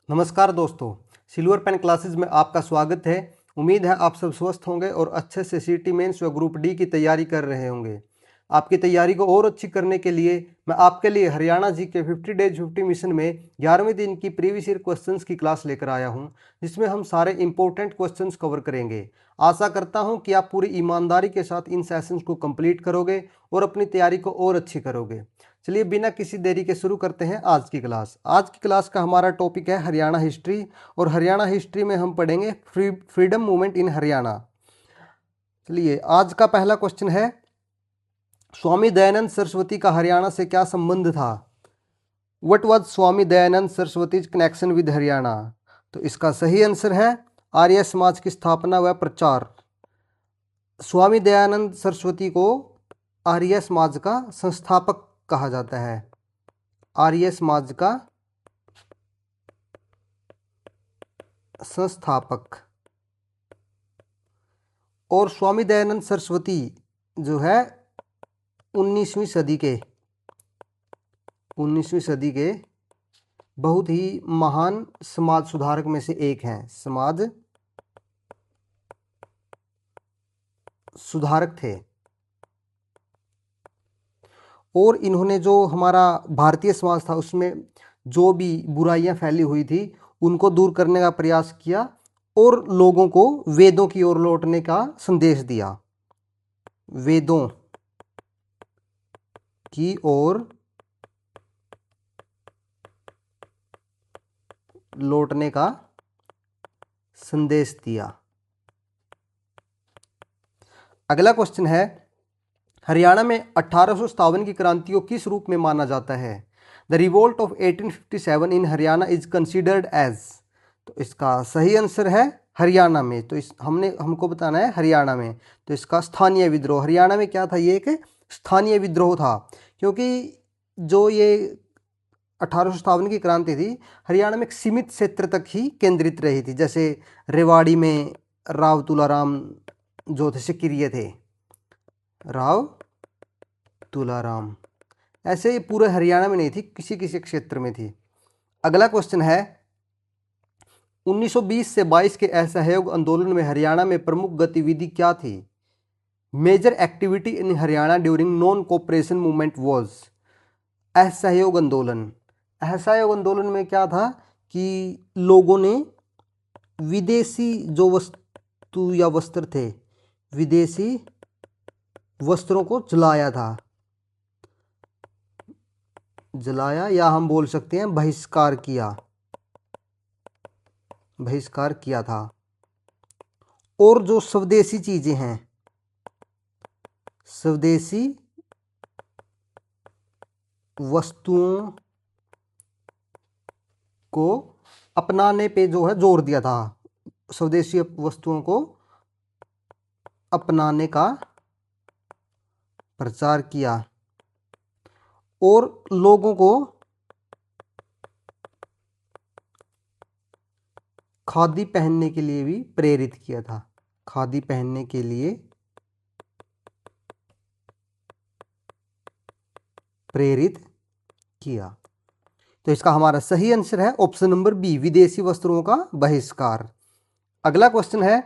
नमस्कार दोस्तों, silver pen classes में आपका स्वागत है। उम्मीद है आप सब स्वस्थ होंगे और अच्छे से सीटी मेंस व ग्रुप डी की तैयारी कर रहे होंगे। आपकी तैयारी को और अच्छी करने के लिए मैं आपके लिए हरियाणा जी के 50 डेज 50 मिशन में 11वें दिन की प्रीवियस ईयर क्वेश्चंस की क्लास लेकर आया हूं, जिसमें हम सारे इंपॉर्टेंट क्वेश्चंस कवर करेंगे। आशा करता हूं कि आप पूरी ईमानदारी के साथ इन सेशंस को कंप्लीट करोगे और अपनी तैयारी को और अच्छी करोगे। चलिए बिना किसी देरी के शुरू करते हैं आज की क्लास। आज की क्लास का हमारा टॉपिक है हरियाणा हिस्ट्री, और हरियाणा हिस्ट्री में हम पढ़ेंगे फ्रीडम मूवमेंट इन हरियाणा। चलिए आज का पहला क्वेश्चन है, स्वामी दयानंद सरस्वती का हरियाणा से क्या संबंध था? What was Swami Dayanand Saraswati's connection with Haryana? तो इसका सही आंसर है आर्य समाज की स्थापना व प्रचार। स्वामी दयानंद सरस्वती को आर्य समाज का संस्थापक कहा जाता है। आर्य समाज का संस्थापक। और स्वामी दयानंद सरस्वती जो है 19वीं सदी के बहुत ही महान समाज सुधारक में से एक हैं। समाज सुधारक थे और इन्होंने जो हमारा भारतीय समाज था उसमें जो भी बुराइयां फैली हुई थी उनको दूर करने का प्रयास किया और लोगों को वेदों की ओर लौटने का संदेश दिया। वेदों की ओर लौटने का संदेश दिया। अगला क्वेश्चन है, हरियाणा में 1857 की क्रांति को किस रूप में माना जाता है? The revolt of 1857 in Haryana is considered as. तो इसका सही आंसर है हरियाणा में। तो इस हमको बताना है हरियाणा में। तो इसका स्थानीय विद्रोह। हरियाणा में क्या था? ये एक स्थानीय विद्रोह था, क्योंकि जो ये 1857 की क्रांति थी हरियाणा में एक सीमित क्षेत्र तक ही केंद्रित रही थी। जैसे रेवाड़ी में राव तुलाराम जो थे सक्रिय थे, राव तुलाराम, ऐसे ही पूरे हरियाणा में नहीं थी, किसी किसी क्षेत्र में थी। अगला क्वेश्चन है, 1920 से 22 के असहयोग आंदोलन में हरियाणा में प्रमुख गतिविधि क्या थी? Major activity in Haryana during non cooperation movement was. असहयोग आंदोलन। असहयोग आंदोलन में क्या था कि लोगों ने विदेशी जो वस्तु या वस्त्र थे, विदेशी वस्त्रों को जलाया था। जलाया या हम बोल सकते हैं बहिष्कार किया था। और जो स्वदेशी चीजें हैं, स्वदेशी वस्तुओं को अपनाने पे जो है जोर दिया था। स्वदेशी वस्तुओं को अपनाने का प्रचार किया और लोगों को खादी पहनने के लिए भी प्रेरित किया था। खादी पहनने के लिए प्रेरित किया। तो इसका हमारा सही आंसर है ऑप्शन नंबर बी, विदेशी वस्त्रों का बहिष्कार। अगला क्वेश्चन है,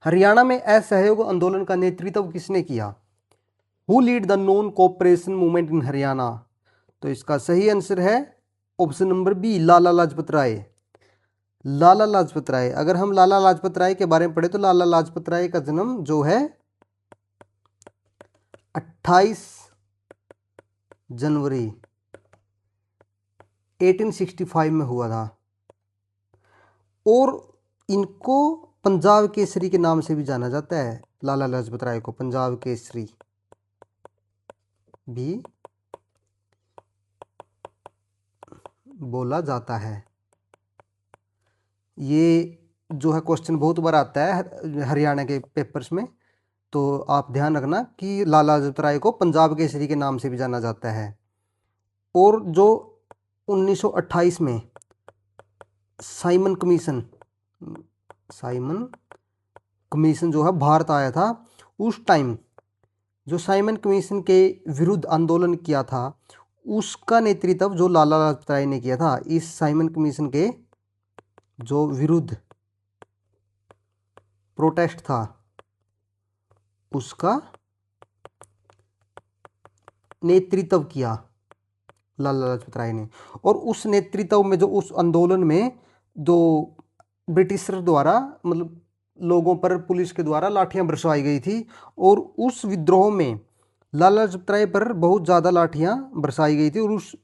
हरियाणा में असहयोग आंदोलन का नेतृत्व किसने किया? Who lead the non cooperation movement in Haryana? तो इसका सही आंसर है option number B, Lala Lajpat Rai. Lala Lajpat Rai. अगर हम लाला लाजपत राय के बारे में पढ़े तो लाला लाजपत राय का जन्म जो है 28 जनवरी 1865 में हुआ था और इनको पंजाब केसरी के नाम से भी जाना जाता है। लाला लाजपत राय को पंजाब केसरी भी बोला जाता है। ये जो है क्वेश्चन बहुत बार आता है हरियाणा के पेपर्स में, तो आप ध्यान रखना कि लाला लाजपत राय को पंजाब केसरी के नाम से भी जाना जाता है। और जो 1928 में साइमन कमीशन जो है भारत आया था, उस टाइम जो साइमन कमीशन के विरुद्ध आंदोलन किया था उसका नेतृत्व जो लाला लाजपत राय ने किया था, इस साइमन कमीशन के जो विरुद्ध प्रोटेस्ट था उसका नेतृत्व किया लाला लाजपत राय ने। और उस नेतृत्व में जो उस आंदोलन में जो ब्रिटिशर द्वारा मतलब लोगों पर पुलिस के द्वारा लाठियां बरसाई गई थी, और उस विद्रोह में लाला लाजपत राय पर बहुत ज़्यादा लाठियां बरसाई गई थी, और उस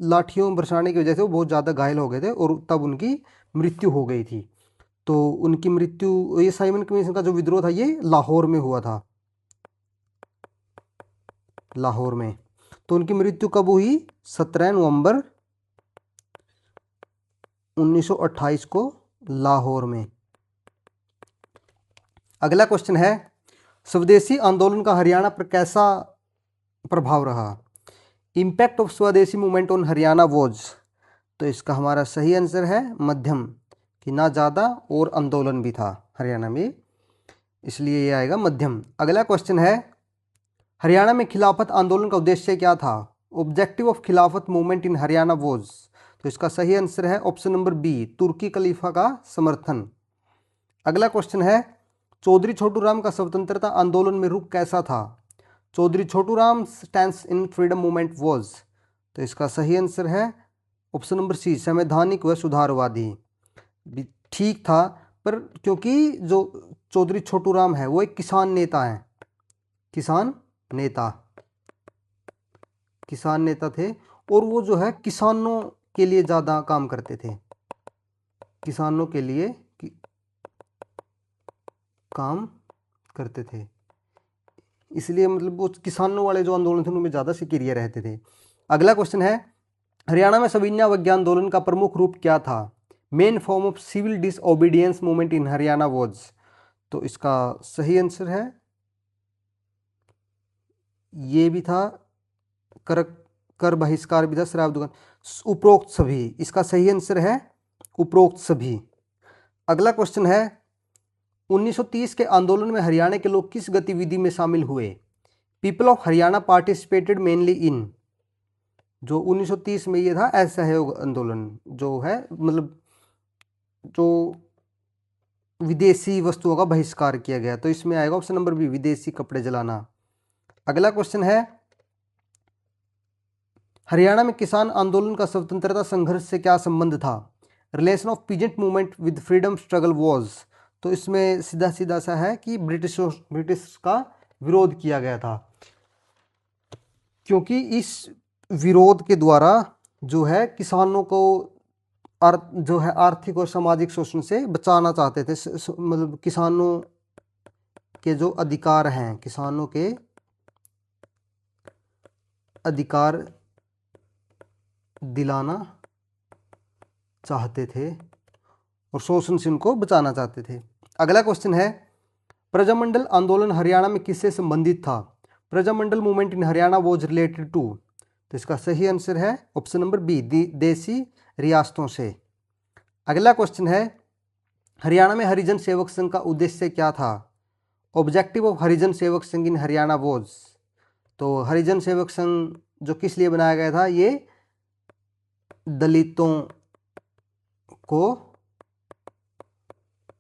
लाठियों बरसाने की वजह से वो बहुत ज़्यादा घायल हो गए थे और तब उनकी मृत्यु हो गई थी। तो उनकी मृत्यु, ये साइमन कमीशन का जो विद्रोह था ये लाहौर में हुआ था, लाहौर में। तो उनकी मृत्यु कब हुई? 17 नवंबर 1928 को लाहौर में। अगला क्वेश्चन है, स्वदेशी आंदोलन का हरियाणा पर कैसा प्रभाव रहा? इम्पैक्ट ऑफ स्वदेशी मूवमेंट ऑन हरियाणा वॉज, तो इसका हमारा सही आंसर है मध्यम, कि ना ज़्यादा और आंदोलन भी था हरियाणा में, इसलिए ये आएगा मध्यम। अगला क्वेश्चन है, हरियाणा में खिलाफत आंदोलन का उद्देश्य क्या था? ऑब्जेक्टिव ऑफ खिलाफत मूवमेंट इन हरियाणा वॉज, तो इसका सही आंसर है ऑप्शन नंबर बी, तुर्की खलीफा का समर्थन। अगला क्वेश्चन है, चौधरी छोटू राम का स्वतंत्रता आंदोलन में रुख कैसा था? Chaudhary Chhotu Ram stands in freedom movement was, तो इसका सही आंसर है ऑप्शन नंबर सी, संवैधानिक व सुधारवादी। भी ठीक था, पर क्योंकि जो चौधरी छोटू राम है वो एक किसान नेता है, किसान नेता थे, और वो जो है किसानों के लिए ज़्यादा काम करते थे, किसानों के लिए काम करते थे, इसलिए मतलब वो किसानों वाले जो आंदोलन थे उनमें ज़्यादा सक्रिय रहते थे। अगला क्वेश्चन है, हरियाणा में सविनय अवज्ञा आंदोलन का प्रमुख रूप क्या था? Main form of civil disobedience movement in Haryana was, तो इसका सही आंसर है, ये भी था, कर बहिष्कार भी था, शराब दुकान, उपरोक्त सभी, इसका सही आंसर है उपरोक्त सभी। अगला क्वेश्चन है, 1930 के आंदोलन में हरियाणा के लोग किस गतिविधि में शामिल हुए? People of Haryana participated mainly इन, जो 1930 में ये था असहयोग आंदोलन, जो है मतलब जो विदेशी वस्तुओं का बहिष्कार किया गया, तो इसमें आएगा ऑप्शन नंबर बी, विदेशी कपड़े जलाना। अगला क्वेश्चन है, हरियाणा में किसान आंदोलन का स्वतंत्रता संघर्ष से क्या संबंध था? Relation of peasant movement with freedom struggle was, तो इसमें सीधा सीधा सा है कि ब्रिटिश का विरोध किया गया था, क्योंकि इस विरोध के द्वारा जो है किसानों को जो है आर्थिक और सामाजिक शोषण से बचाना चाहते थे, मतलब किसानों के जो अधिकार हैं, किसानों के अधिकार दिलाना चाहते थे और शोषण से उनको बचाना चाहते थे। अगला क्वेश्चन है, प्रजामंडल आंदोलन हरियाणा में किससे संबंधित था? Prajamandal movement in Haryana was related to, तो इसका सही आंसर है ऑप्शन नंबर बी, देसी रियासतों से। अगला क्वेश्चन है, हरियाणा में हरिजन सेवक संघ का उद्देश्य क्या था? Objective of Harijan Sevak Sangh in Haryana was, तो हरिजन सेवक संघ जो किस लिए बनाया गया था? ये दलितों को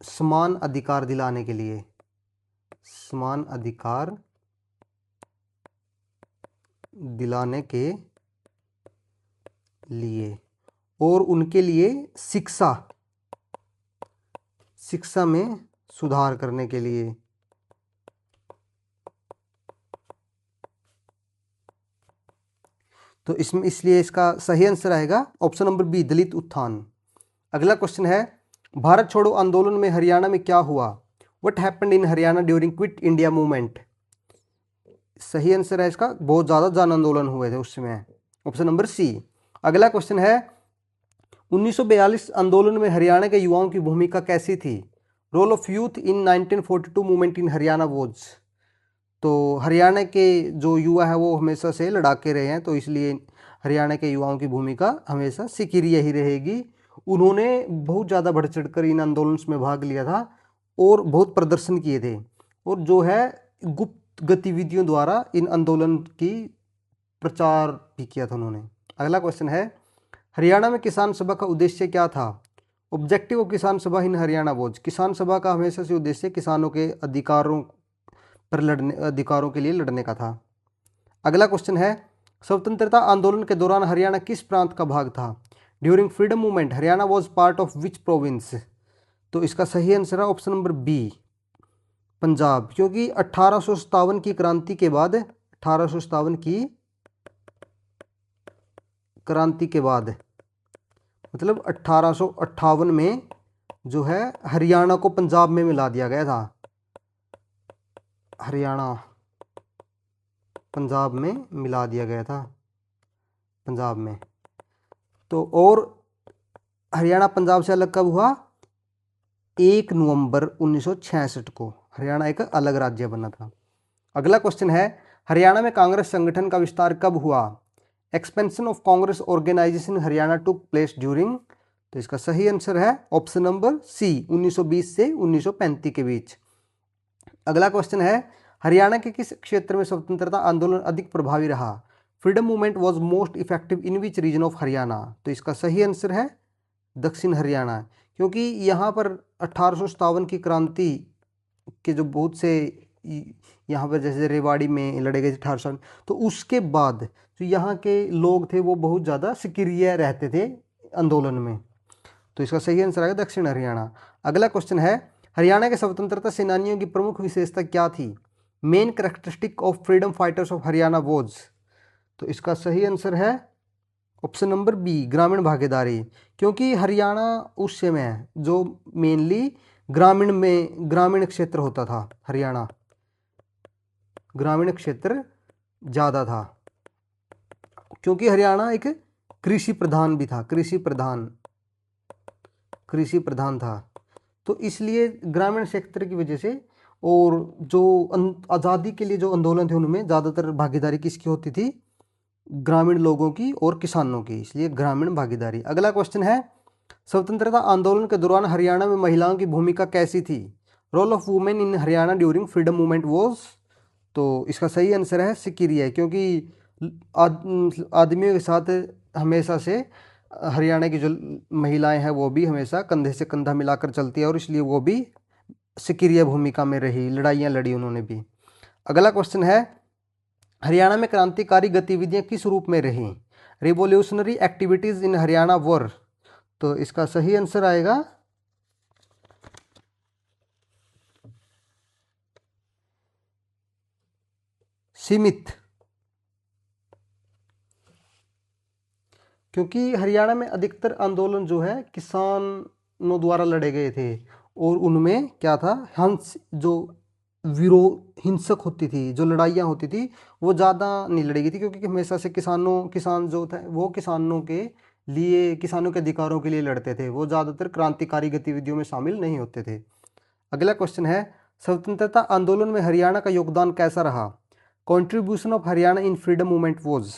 समान अधिकार दिलाने के लिए, समान अधिकार दिलाने के लिए, और उनके लिए शिक्षा में सुधार करने के लिए। तो इसमें इसलिए इसका सही आंसर आएगा ऑप्शन नंबर बी, दलित उत्थान। अगला क्वेश्चन है, भारत छोड़ो आंदोलन में हरियाणा में क्या हुआ? What happened in Haryana during quit India movement, सही आंसर है इसका, बहुत ज़्यादा जन आंदोलन हुए थे उस समय, ऑप्शन नंबर सी। अगला क्वेश्चन है, 1942 आंदोलन में हरियाणा के युवाओं की भूमिका कैसी थी? Role of youth in 1942 movement in Haryana was, तो हरियाणा के जो युवा है वो हमेशा से लड़ाके रहे हैं, तो इसलिए हरियाणा के युवाओं की भूमिका हमेशा सक्रिय ही रहेगी। उन्होंने बहुत ज़्यादा बढ़ चढ़ कर इन आंदोलन में भाग लिया था और बहुत प्रदर्शन किए थे, और जो है गुप्त गतिविधियों द्वारा इन आंदोलन की प्रचार भी किया था उन्होंने। अगला क्वेश्चन है, हरियाणा में किसान सभा का उद्देश्य क्या था? ऑब्जेक्टिव ऑफ किसान सभा इन हरियाणा वॉज, किसान सभा का हमेशा से उद्देश्य किसानों के अधिकारों पर लड़ने, अधिकारों के लिए लड़ने का था। अगला क्वेश्चन है, स्वतंत्रता आंदोलन के दौरान हरियाणा किस प्रांत का भाग था? During freedom movement Haryana was part of which province? तो इसका सही आंसर है ऑप्शन नंबर बी, पंजाब। क्योंकि 1857 की क्रांति के बाद, 1857 की क्रांति के बाद मतलब 1858 में जो है हरियाणा को पंजाब में मिला दिया गया था। हरियाणा पंजाब में मिला दिया गया था, पंजाब में। तो और हरियाणा पंजाब से अलग कब हुआ? 1 नवंबर 1966 को हरियाणा एक अलग राज्य बना था। अगला क्वेश्चन है, हरियाणा में कांग्रेस संगठन का विस्तार कब हुआ? Expansion of Congress organisation Haryana took place during, तो इसका सही आंसर है ऑप्शन नंबर सी, 1920 से 1935 के बीच। अगला क्वेश्चन है, हरियाणा के किस क्षेत्र में स्वतंत्रता आंदोलन अधिक प्रभावी रहा? Freedom movement was most effective in which region of Haryana? तो इसका सही आंसर है दक्षिण हरियाणा। क्योंकि यहाँ पर 1857 की क्रांति के जो बहुत से यहाँ पर जैसे रेवाड़ी में लड़े गए थे 1800, तो उसके बाद जो यहाँ के लोग थे वो बहुत ज़्यादा सक्रिय रहते थे आंदोलन में। तो इसका सही आंसर आएगा दक्षिण हरियाणा। अगला क्वेश्चन है, हरियाणा के स्वतंत्रता सेनानियों की प्रमुख विशेषता क्या थी? Main characteristic of freedom fighters of Haryana was, तो इसका सही आंसर है ऑप्शन नंबर बी, ग्रामीण भागीदारी। क्योंकि हरियाणा उस समय जो मेनली ग्रामीण क्षेत्र होता था, हरियाणा ग्रामीण क्षेत्र ज़्यादा था। क्योंकि हरियाणा एक कृषि प्रधान भी था, कृषि प्रधान था, तो इसलिए ग्रामीण क्षेत्र की वजह से। और जो आज़ादी के लिए जो आंदोलन थे उनमें ज़्यादातर भागीदारी किसकी होती थी? ग्रामीण लोगों की और किसानों की, इसलिए ग्रामीण भागीदारी। अगला क्वेश्चन है, स्वतंत्रता आंदोलन के दौरान हरियाणा में महिलाओं की भूमिका कैसी थी? Role of women in Haryana during freedom movement was, तो इसका सही आंसर है सक्रिय। क्योंकि आदमियों के साथ हमेशा से हरियाणा की जो महिलाएं हैं वो भी हमेशा कंधे से कंधा मिलाकर चलती है, और इसलिए वो भी सक्रिय भूमिका में रही, लड़ाइयाँ लड़ी उन्होंने भी। अगला क्वेश्चन है, हरियाणा में क्रांतिकारी गतिविधियां किस रूप में रहीं? रिवॉल्यूशनरी एक्टिविटीज इन हरियाणा वर, तो इसका सही आंसर आएगा सीमित। क्योंकि हरियाणा में अधिकतर आंदोलन जो है किसानों द्वारा लड़े गए थे, और उनमें क्या था, जो हिंसक होती थी, जो लड़ाइयाँ होती थी वो ज़्यादा नहीं लड़ी गई थी। क्योंकि हमेशा से किसान जो थे वो किसानों के लिए, किसानों के अधिकारों के लिए लड़ते थे, वो ज़्यादातर क्रांतिकारी गतिविधियों में शामिल नहीं होते थे। अगला क्वेश्चन है, स्वतंत्रता आंदोलन में हरियाणा का योगदान कैसा रहा? Contribution of Haryana in freedom movement was,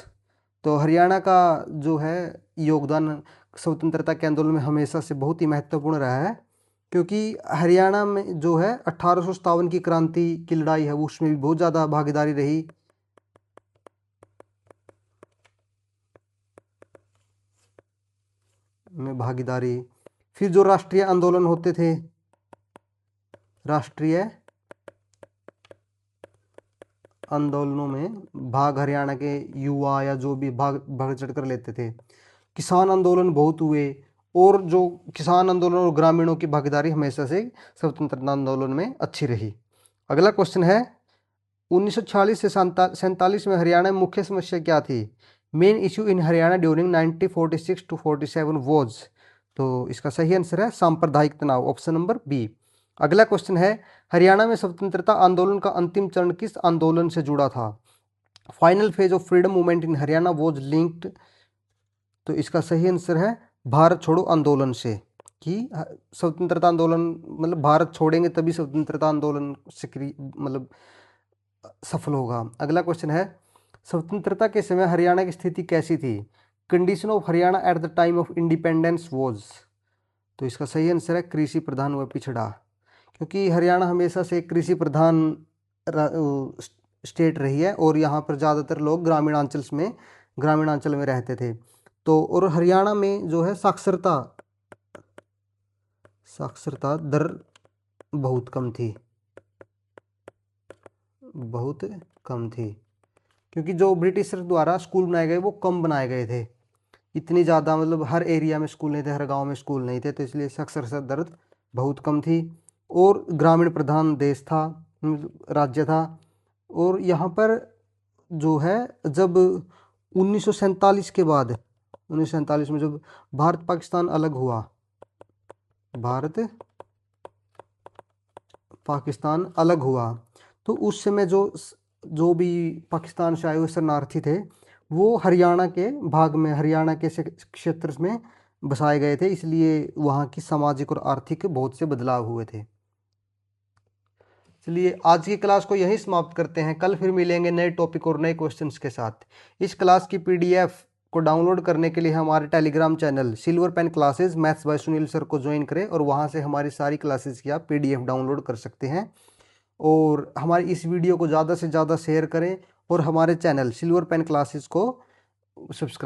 तो हरियाणा का जो है योगदान स्वतंत्रता के आंदोलन में हमेशा से बहुत ही महत्वपूर्ण रहा है। क्योंकि हरियाणा में जो है 1857 की क्रांति की लड़ाई है उसमें भी बहुत ज़्यादा भागीदारी रही। फिर जो राष्ट्रीय आंदोलन होते थे, राष्ट्रीय आंदोलनों में भाग हरियाणा के युवा या जो भी भाग चढ़कर लेते थे। किसान आंदोलन बहुत हुए, और जो किसान आंदोलन और ग्रामीणों की भागीदारी हमेशा से स्वतंत्रता आंदोलन में अच्छी रही। अगला क्वेश्चन है, 1946 से 47 में हरियाणा में मुख्य समस्या क्या थी? Main issue in Haryana during 1946 to 47 was, तो इसका सही आंसर है सांप्रदायिक तनाव, ऑप्शन नंबर बी। अगला क्वेश्चन है, हरियाणा में स्वतंत्रता आंदोलन का अंतिम चरण किस आंदोलन से जुड़ा था? Final phase of freedom movement in Haryana was linked, तो इसका सही आंसर है भारत छोड़ो आंदोलन से। कि स्वतंत्रता आंदोलन मतलब भारत छोड़ेंगे तभी स्वतंत्रता आंदोलन सक्रिय मतलब सफल होगा। अगला क्वेश्चन है, स्वतंत्रता के समय हरियाणा की स्थिति कैसी थी? Condition of Haryana at the time of independence was, तो इसका सही आंसर है कृषि प्रधान व पिछड़ा। क्योंकि हरियाणा हमेशा से कृषि प्रधान स्टेट रही है और यहाँ पर ज़्यादातर लोग ग्रामीणांचल में रहते थे। तो और हरियाणा में जो है साक्षरता दर बहुत कम थी, क्योंकि जो ब्रिटिशर द्वारा स्कूल बनाए गए वो कम बनाए गए थे, इतनी ज़्यादा मतलब हर एरिया में स्कूल नहीं थे, हर गांव में स्कूल नहीं थे, तो इसलिए साक्षरता दर बहुत कम थी और ग्रामीण प्रधान देश था, राज्य था। और यहाँ पर जो है जब 1947 के बाद 1947 में जब भारत पाकिस्तान अलग हुआ तो उस समय जो भी पाकिस्तान से आए हुए शरणार्थी थे वो हरियाणा के क्षेत्र में बसाए गए थे, इसलिए वहाँ की सामाजिक और आर्थिक बहुत से बदलाव हुए थे। चलिए आज की क्लास को यहीं समाप्त करते हैं, कल फिर मिलेंगे नए टॉपिक और नए क्वेश्चंस के साथ। इस क्लास की पीडीएफ को डाउनलोड करने के लिए हमारे Telegram channel silver pen classes maths by Sunil sir को ज्वाइन करें और वहां से हमारी सारी क्लासेस की आप पीडीएफ डाउनलोड कर सकते हैं। और हमारी इस वीडियो को ज़्यादा से ज़्यादा शेयर करें और हमारे चैनल सिल्वर पेन क्लासेस को सब्सक्राइब